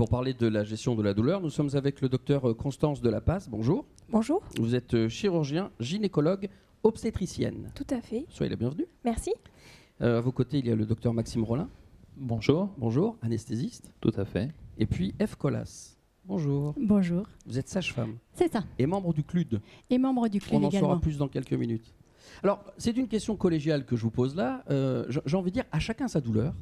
pour parler de la gestion de la douleur, nous sommes avec le docteur Constance Delapasse. Bonjour. Bonjour. Vous êtes chirurgien, gynécologue, obstétricienne. Tout à fait. Soyez la bienvenue. Merci. À vos côtés, il y a le docteur Maxime Rollin. Bonjour. Bonjour, anesthésiste. Tout à fait. Et puis Eve Colas. Bonjour. Bonjour. Vous êtes sage-femme. C'est ça. Et membre du CLUD. Et membre du CLUD On en également. saura plus dans quelques minutes. Alors, c'est une question collégiale que je vous pose là. J'ai envie de dire, à chacun sa douleur.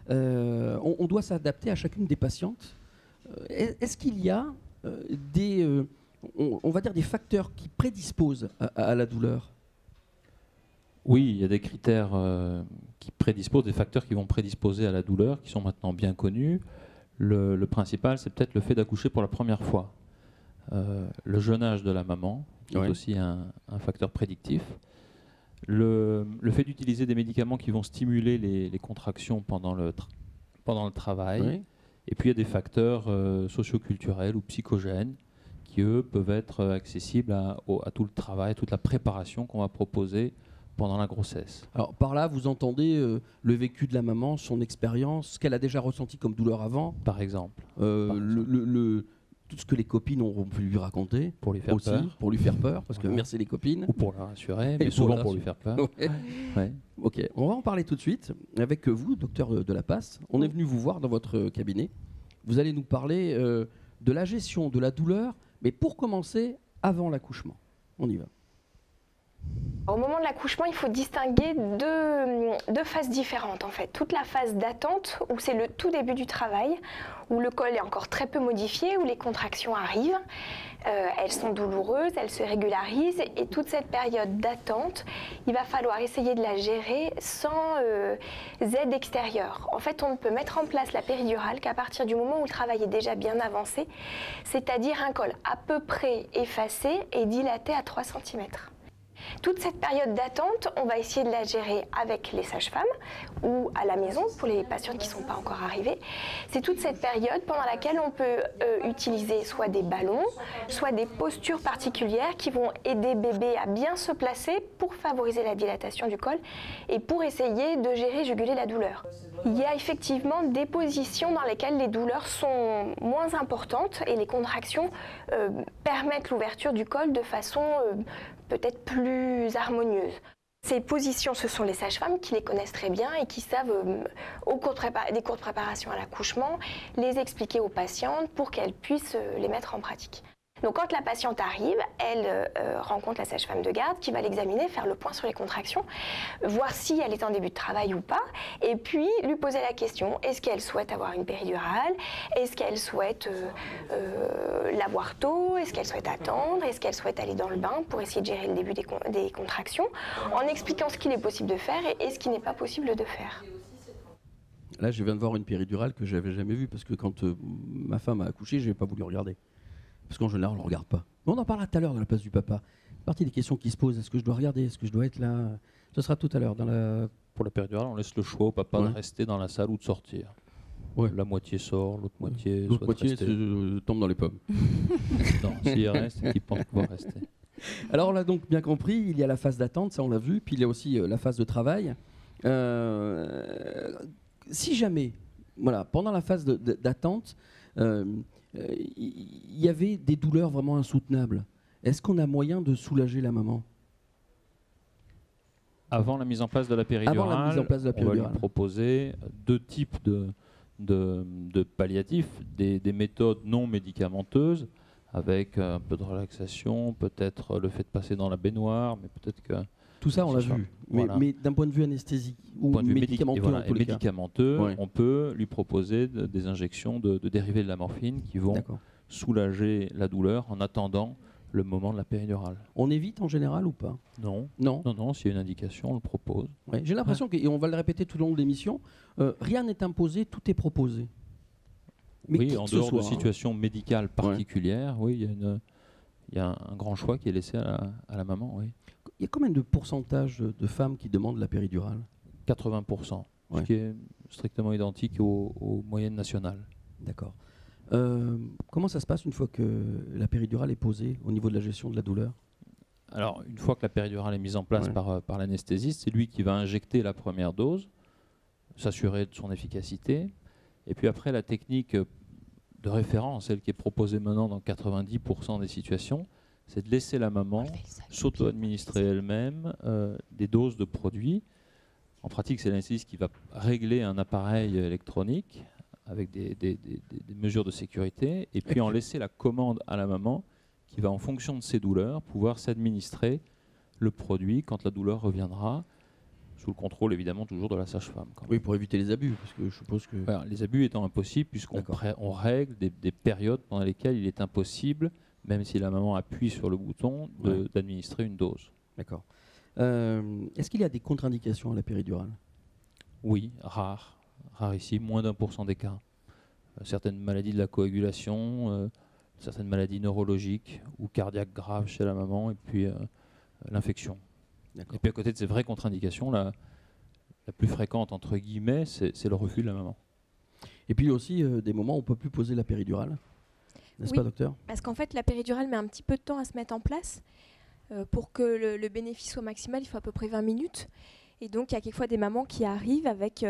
On doit s'adapter à chacune des patientes. Est-ce qu'il y a on va dire des facteurs qui prédisposent à la douleur? Oui, il y a des critères qui prédisposent, des facteurs qui vont prédisposer à la douleur, qui sont maintenant bien connus. Le principal, c'est peut-être le fait d'accoucher pour la première fois. Le jeune âge de la maman qui est aussi un facteur prédictif. Le fait d'utiliser des médicaments qui vont stimuler les contractions pendant le travail. Oui. Et puis il y a des facteurs socioculturels ou psychogènes qui, eux, peuvent être accessibles à tout le travail, à toute la préparation qu'on va proposer pendant la grossesse. Alors par là, vous entendez le vécu de la maman, son expérience, ce qu'elle a déjà ressenti comme douleur avant. Par exemple. Tout ce que les copines auront pu lui raconter. Pour lui faire peur. Pour lui faire peur, parce que merci les copines. Ou pour la rassurer, mais souvent pour lui faire peur. Ouais. Ouais. Ok, on va en parler tout de suite avec vous, docteur Delapasse. On est venu vous voir dans votre cabinet. Vous allez nous parler de la gestion de la douleur, mais pour commencer, avant l'accouchement. On y va. Au moment de l'accouchement, il faut distinguer deux phases différentes en fait. Toute la phase d'attente, où c'est le tout début du travail, où le col est encore très peu modifié, où les contractions arrivent. Elles sont douloureuses, elles se régularisent, et toute cette période d'attente, il va falloir essayer de la gérer sans aide extérieure. En fait, on ne peut mettre en place la péridurale qu'à partir du moment où le travail est déjà bien avancé, c'est-à-dire un col à peu près effacé et dilaté à 3 cm. Toute cette période d'attente, on va essayer de la gérer avec les sages-femmes ou à la maison pour les patientes qui ne sont pas encore arrivées. C'est toute cette période pendant laquelle on peut utiliser soit des ballons, soit des postures particulières qui vont aider bébé à bien se placer pour favoriser la dilatation du col et pour essayer de gérer, juguler la douleur. Il y a effectivement des positions dans lesquelles les douleurs sont moins importantes et les contractions permettent l'ouverture du col de façon peut-être plus harmonieuse. Ces positions, ce sont les sages-femmes qui les connaissent très bien et qui savent, des cours de préparation à l'accouchement, les expliquer aux patientes pour qu'elles puissent les mettre en pratique. Donc quand la patiente arrive, elle rencontre la sage-femme de garde qui va l'examiner, faire le point sur les contractions, voir si elle est en début de travail ou pas, et puis lui poser la question, est-ce qu'elle souhaite avoir une péridurale? Est-ce qu'elle souhaite l'avoir tôt? Est-ce qu'elle souhaite attendre? Est-ce qu'elle souhaite aller dans le bain pour essayer de gérer le début des contractions, en expliquant ce qu'il est possible de faire et ce qui n'est pas possible de faire. Là, je viens de voir une péridurale que je n'avais jamais vue, parce que quand ma femme a accouché, je n'ai pas voulu regarder. Parce qu'en général, on ne regarde pas. Mais on en parlera tout à l'heure dans la place du papa. Partie des questions qui se posent, est-ce que je dois regarder? Est-ce que je dois être là? Ce sera tout à l'heure. Pour la péridurale, on laisse le choix au papa de rester dans la salle ou de sortir. Ouais. La moitié sort, l'autre moitié tombe dans les pommes. Non, s'il reste, il pense pouvoir rester. Alors on l'a donc bien compris, il y a la phase d'attente, ça on l'a vu, puis il y a aussi la phase de travail. Si jamais, voilà, pendant la phase d'attente, il y avait des douleurs vraiment insoutenables, est-ce qu'on a moyen de soulager la maman? Avant la mise en place de la péridurale, on va lui proposer deux types de palliatifs, des méthodes non médicamenteuses, avec un peu de relaxation, peut-être le fait de passer dans la baignoire, mais peut-être que... Tout ça, on l'a vu, mais d'un point de vue anesthésique ou médicamenteux, on peut lui proposer des injections de dérivés de la morphine qui vont soulager la douleur en attendant le moment de la péridurale. On évite en général ou pas? Non. S'il y a une indication, on le propose. Ouais, j'ai l'impression, et on va le répéter tout au long de l'émission, rien n'est imposé, tout est proposé. Mais oui, en dehors de situations médicales particulières, oui, il y a un grand choix qui est laissé à la maman. Oui. Il y a combien de pourcentage de femmes qui demandent la péridurale? 80%, ce qui est strictement identique aux moyennes nationales. D'accord. Comment ça se passe une fois que la péridurale est posée au niveau de la gestion de la douleur? Alors, une fois que la péridurale est mise en place par l'anesthésiste, c'est lui qui va injecter la première dose, s'assurer de son efficacité. Et puis après, la technique de référence, celle qui est proposée maintenant dans 90% des situations, c'est de laisser la maman s'auto-administrer elle-même des doses de produits. En pratique, c'est l'anesthésiste qui va régler un appareil électronique avec des mesures de sécurité, et puis en laisser la commande à la maman qui va, en fonction de ses douleurs, pouvoir s'administrer le produit quand la douleur reviendra, sous le contrôle évidemment toujours de la sage-femme. Oui, pour éviter les abus, parce que je suppose que... Voilà, les abus étant impossibles, puisqu'on on règle des périodes pendant lesquelles il est impossible, même si la maman appuie sur le bouton, d'administrer une dose. D'accord. Est-ce qu'il y a des contre-indications à la péridurale? Oui, rarissime, moins d'1% des cas. Certaines maladies de la coagulation, certaines maladies neurologiques ou cardiaques graves chez la maman, et puis l'infection. Et puis à côté de ces vraies contre-indications, la plus fréquente, entre guillemets, c'est le refus de la maman. Et puis il y a aussi des moments où on ne peut plus poser la péridurale, n'est-ce pas, docteur? Parce qu'en fait, la péridurale met un petit peu de temps à se mettre en place. Pour que le bénéfice soit maximal, il faut à peu près 20 minutes. Et donc, il y a quelquefois des mamans qui arrivent avec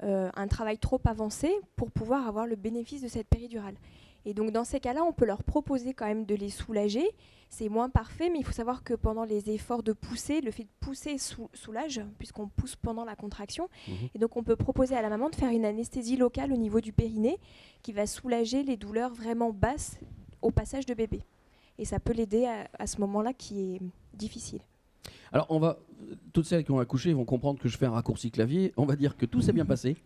un travail trop avancé pour pouvoir avoir le bénéfice de cette péridurale. Et donc, dans ces cas-là, on peut leur proposer quand même de les soulager. C'est moins parfait, mais il faut savoir que pendant les efforts de pousser, le fait de pousser soulage, puisqu'on pousse pendant la contraction. Et donc, on peut proposer à la maman de faire une anesthésie locale au niveau du périnée qui va soulager les douleurs vraiment basses au passage de bébé. Et ça peut l'aider à ce moment-là qui est difficile. Alors, toutes celles qui ont accouché vont comprendre que je fais un raccourci clavier. On va dire que tout s'est bien passé.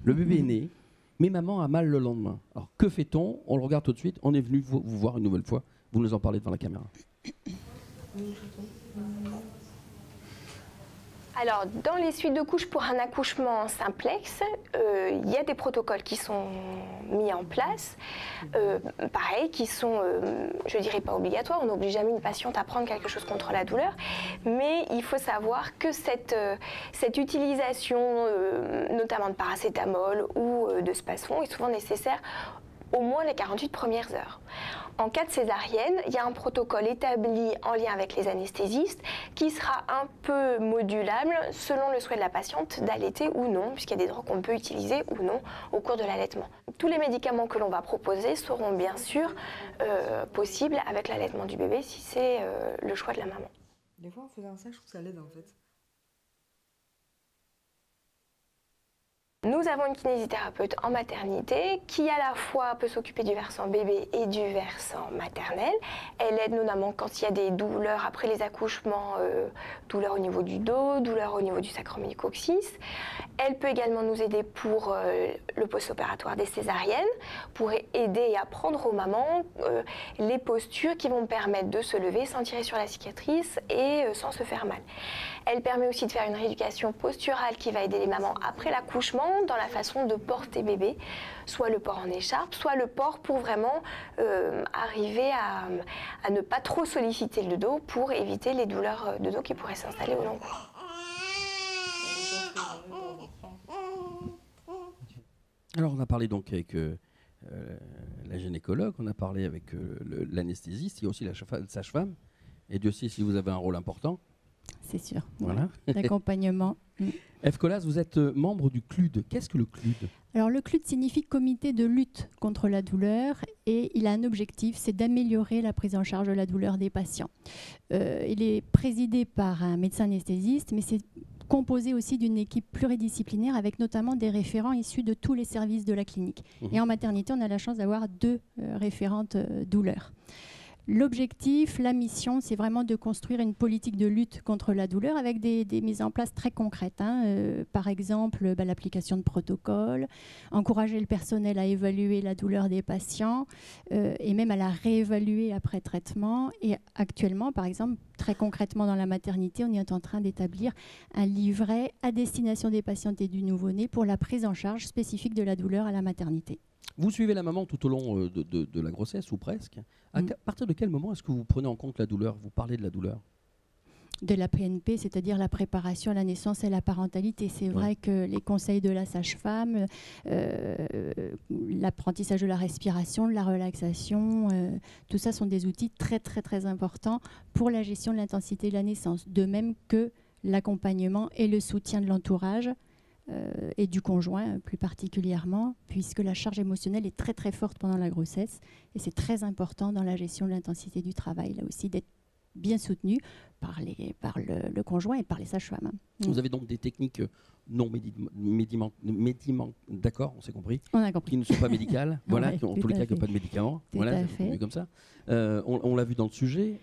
Le bébé est né, mais maman a mal le lendemain. Alors, que fait-on? On le regarde tout de suite. On est venu vous voir une nouvelle fois. Vous nous en parlez devant la caméra. Alors, dans les suites de couches pour un accouchement simplex, il y a des protocoles qui sont mis en place, pareil, qui sont, je dirais pas obligatoires, on n'oblige jamais une patiente à prendre quelque chose contre la douleur, mais il faut savoir que cette utilisation, notamment de paracétamol ou de spasfon, est souvent nécessaire au moins les 48 premières heures. En cas de césarienne, il y a un protocole établi en lien avec les anesthésistes qui sera un peu modulable selon le souhait de la patiente d'allaiter ou non, puisqu'il y a des drogues qu'on peut utiliser ou non au cours de l'allaitement. Tous les médicaments que l'on va proposer seront bien sûr possibles avec l'allaitement du bébé si c'est le choix de la maman. Des fois en faisant ça, je trouve que ça l'aide en fait. Nous avons une kinésithérapeute en maternité qui à la fois peut s'occuper du versant bébé et du versant maternel. Elle aide notamment quand il y a des douleurs après les accouchements, douleurs au niveau du dos, douleurs au niveau du sacroiliac-coccyx. Elle peut également nous aider pour le post-opératoire des césariennes, pour aider et apprendre aux mamans les postures qui vont permettre de se lever sans tirer sur la cicatrice et sans se faire mal. Elle permet aussi de faire une rééducation posturale qui va aider les mamans après l'accouchement dans la façon de porter bébé, soit le port en écharpe, soit le port pour vraiment arriver à ne pas trop solliciter le dos pour éviter les douleurs de dos qui pourraient s'installer au long cours. Alors on a parlé donc avec la gynécologue, on a parlé avec l'anesthésiste, il y a aussi la sage-femme, et Dieu sait si vous avez un rôle important. C'est sûr. Voilà. D'accompagnement. Eve Colas, vous êtes membre du CLUD. Qu'est-ce que le CLUD? Alors le CLUD signifie Comité de lutte contre la douleur et il a un objectif, c'est d'améliorer la prise en charge de la douleur des patients. Il est présidé par un médecin anesthésiste, mais c'est composé aussi d'une équipe pluridisciplinaire avec notamment des référents issus de tous les services de la clinique. Et en maternité, on a la chance d'avoir 2 référentes douleurs. L'objectif, la mission, c'est vraiment de construire une politique de lutte contre la douleur avec des mises en place très concrètes. Par exemple, l'application de protocoles, encourager le personnel à évaluer la douleur des patients et même à la réévaluer après traitement. Et actuellement, par exemple, très concrètement dans la maternité, on est en train d'établir un livret à destination des patientes et du nouveau-né pour la prise en charge spécifique de la douleur à la maternité. Vous suivez la maman tout au long de la grossesse, ou presque. À partir de quel moment est-ce que vous prenez en compte la douleur? Vous parlez de la douleur? De la PNP, c'est-à-dire la préparation à la naissance et à la parentalité. C'est vrai que les conseils de la sage-femme, l'apprentissage de la respiration, de la relaxation, tout ça sont des outils très très très importants pour la gestion de l'intensité de la naissance. De même que l'accompagnement et le soutien de l'entourage et du conjoint plus particulièrement, puisque la charge émotionnelle est très très forte pendant la grossesse et c'est très important dans la gestion de l'intensité du travail, là aussi d'être bien soutenu par le conjoint et par les sages-femmes. Vous avez donc des techniques non d'accord, on s'est compris, On a compris. qui ne sont pas médicales, voilà, Ouais, qui, en tout tous les à cas qui n'ont fait. pas de médicaments, Tout voilà, à c'est fait. vu comme ça. On l'a vu dans le sujet,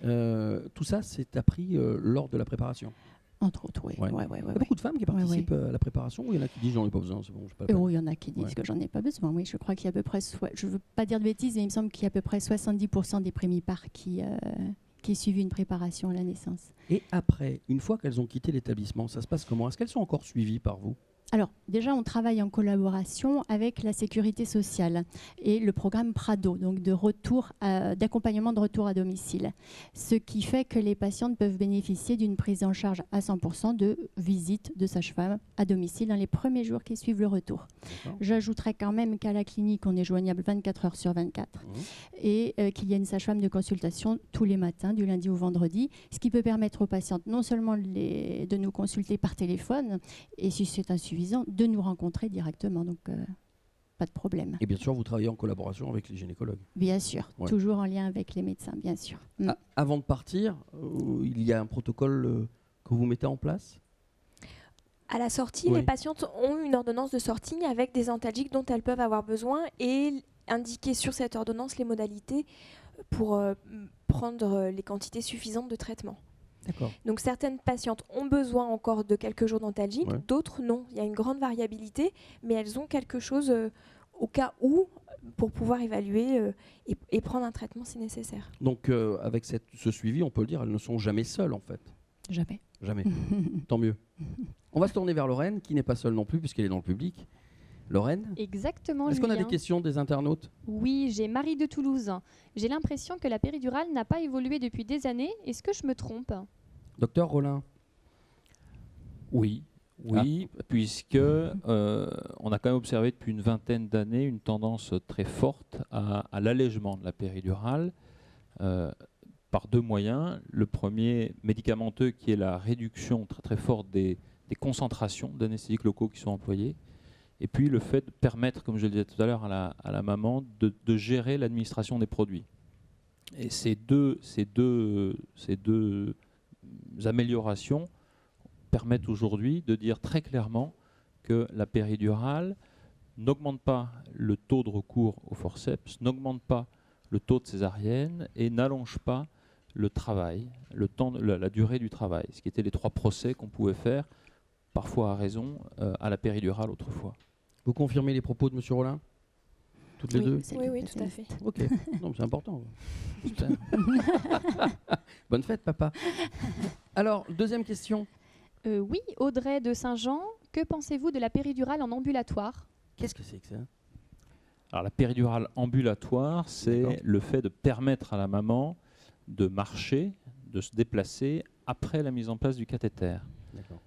tout ça c'est appris lors de la préparation. Entre autres, oui. Ouais. Ouais, Il y a beaucoup de femmes qui participent à la préparation, ou il y en a qui disent j'en ai pas besoin, c'est bon, j'ai pas le temps. Il y en a qui disent que j'en ai pas besoin. Oui, je crois qu'il y a à peu près, je ne veux pas dire de bêtises, mais il me semble qu'il y a à peu près 70% des prémipares qui suivent une préparation à la naissance. Et après, une fois qu'elles ont quitté l'établissement, ça se passe comment? Est-ce qu'elles sont encore suivies par vous? Alors, déjà, on travaille en collaboration avec la sécurité sociale et le programme Prado, donc d'accompagnement de retour à domicile. Ce qui fait que les patientes peuvent bénéficier d'une prise en charge à 100% de visite de sage-femme à domicile dans les premiers jours qui suivent le retour. J'ajouterais quand même qu'à la clinique, on est joignable 24 heures sur 24 et qu'il y a une sage-femme de consultation tous les matins, du lundi au vendredi, ce qui peut permettre aux patientes non seulement de nous consulter par téléphone, et si c'est insuffisant, de nous rencontrer directement. Donc, pas de problème. Et bien sûr, vous travaillez en collaboration avec les gynécologues. Bien sûr, toujours en lien avec les médecins, bien sûr. Avant de partir, il y a un protocole que vous mettez en place? À la sortie, les patientes ont une ordonnance de sortie avec des antalgiques dont elles peuvent avoir besoin et indiquer sur cette ordonnance les modalités pour prendre les quantités suffisantes de traitement. D'accord. Donc certaines patientes ont besoin encore de quelques jours d'antalgiques, Ouais. d'autres non. Il y a une grande variabilité, mais elles ont quelque chose au cas où pour pouvoir évaluer et prendre un traitement si nécessaire. Donc avec ce suivi, on peut le dire, elles ne sont jamais seules en fait. Jamais. Jamais. Tant mieux. On va se tourner vers Lorraine, qui n'est pas seule non plus puisqu'elle est dans le public. Lorraine, Exactement. est-ce qu'on a Julien. des questions des internautes? Oui, j'ai Marie de Toulouse. J'ai l'impression que la péridurale n'a pas évolué depuis des années. Est-ce que je me trompe? Docteur Rollin. Oui, puisque on a quand même observé depuis une vingtaine d'années une tendance très forte à l'allègement de la péridurale par deux moyens. Le premier, médicamenteux, qui est la réduction très très forte des concentrations d'anesthésiques locaux qui sont employés. Et puis le fait de permettre, comme je le disais tout à l'heure, à la maman de gérer l'administration des produits. Et ces deux améliorations permettent aujourd'hui de dire très clairement que la péridurale n'augmente pas le taux de recours au forceps, n'augmente pas le taux de césarienne et n'allonge pas le travail, la durée du travail, ce qui étaient les trois procès qu'on pouvait faire, parfois à raison, à la péridurale autrefois. Vous confirmez les propos de M. Rollin? Toutes les deux? Oui, tout à fait. Ok, non, c'est important. Super. Bonne fête, papa. Alors, deuxième question. Oui, Audrey de Saint-Jean. Que pensez-vous de la péridurale en ambulatoire? Qu'est-ce que c'est que ça? Alors la péridurale ambulatoire, c'est le fait de permettre à la maman de marcher, de se déplacer après la mise en place du cathéter. D'accord.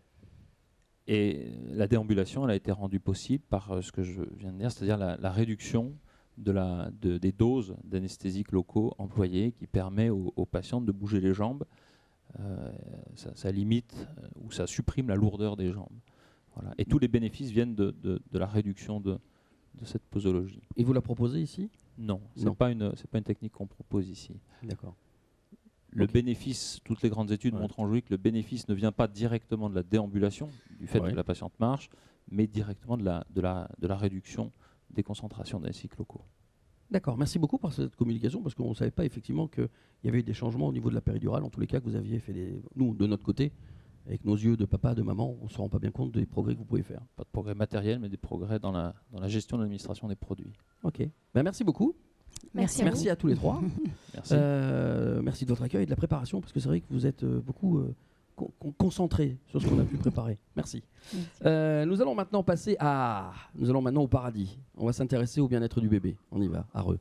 Et la déambulation, elle a été rendue possible par ce que je viens de dire, c'est-à-dire la réduction des doses d'anesthésiques locaux employées qui permet aux patientes de bouger les jambes. Ça limite ou ça supprime la lourdeur des jambes. Voilà. Et tous les bénéfices viennent de la réduction de cette posologie. Et vous la proposez ici? Non, ce n'est pas une technique qu'on propose ici. D'accord. Le bénéfice, toutes les grandes études montrent aujourd'hui que le bénéfice ne vient pas directement de la déambulation, du fait que la patiente marche, mais directement de la réduction des concentrations d'anesthésiques locaux. D'accord, merci beaucoup pour cette communication, parce qu'on ne savait pas effectivement qu'il y avait eu des changements au niveau de la péridurale, en tous les cas que vous aviez fait nous, de notre côté, avec nos yeux de papa, de maman, on ne se rend pas bien compte des progrès que vous pouvez faire. Pas de progrès matériel, mais des progrès dans la gestion de l'administration des produits. Ok, merci beaucoup. Merci à tous les trois. Merci. Merci de votre accueil et de la préparation, parce que c'est vrai que vous êtes beaucoup concentrés sur ce qu'on a pu préparer. Merci. Nous allons maintenant passer nous allons maintenant au paradis. On va s'intéresser au bien-être du bébé. On y va, à Reux.